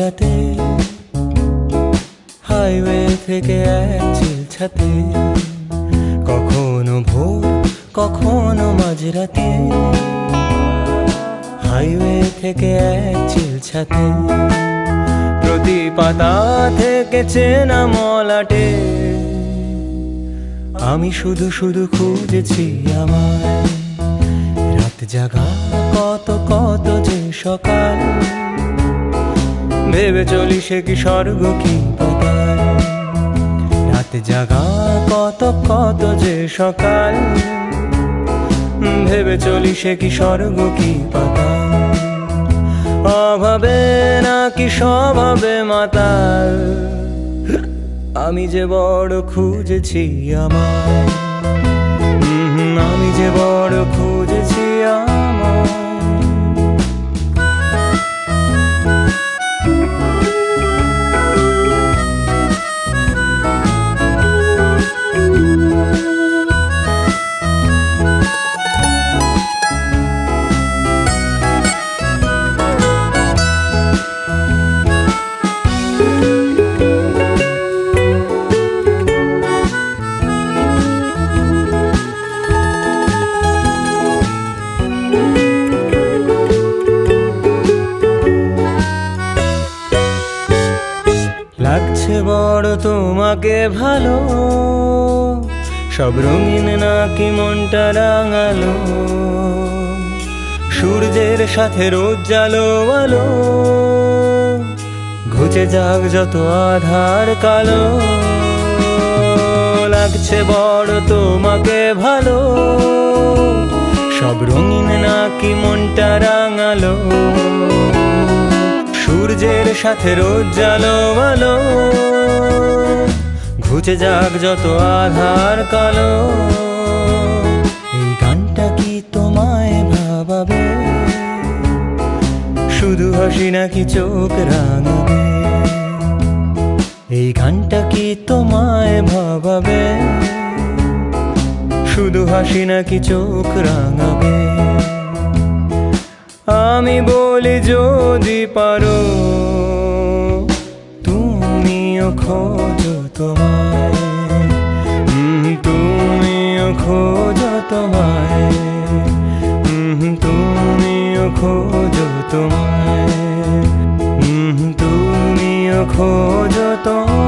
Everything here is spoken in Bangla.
রাতে হাইওয়ে থেকে এক চিলছাতে, কখনো ভোর কখনো মাঝরাতে, হাইওয়ে থেকে এক চিলছাতে, প্রতি পাতা থেকে চেনা মলাটে, আমি শুধু শুধু খুঁজেছি আমায়। রাত জাগা কত কত যে সকাল, ভেবে চলি সে কি স্বর্গ কি পাতাল। রাত জাগা কত কত যে সকাল, ভেবে চলি সে কি স্বর্গ কি পাতাল। অভাবে নাকি স্বভাবে মাতাল, আমি যে বড় খুঁজেছি আমায়, আমি যে বড় খুঁজেছি আমায়। লাগছে বড় তোমাকে ভালো, সব রঙিন নাকি মনটা রাঙালো, সূর্যের সাথে রোদ জালো আলো, ঘুচে যাক যত আধার কালো। লাগছে বড় তোমাকে ভালো, সব রঙিন নাকি মনটা রাঙালো, সূর্যের সাথে রোদ জালো আলো, ঘুচে যাক যত আধার কালো। এই গানটা কি তোমায় ভাবাবে, শুধু হাসি নাকি চোখ রাঙাবে? এই গানটা কি তোমায় ভাবাবে, শুধু হাসি নাকি চোখ রাঙাবে? আমি বলি যদি পারো তুমিও খোঁজো তোমায়, তুমিও খোঁজো তোমায়, তুমিও খোঁজো তোমায়, তুমিও খোঁজো তোমায়।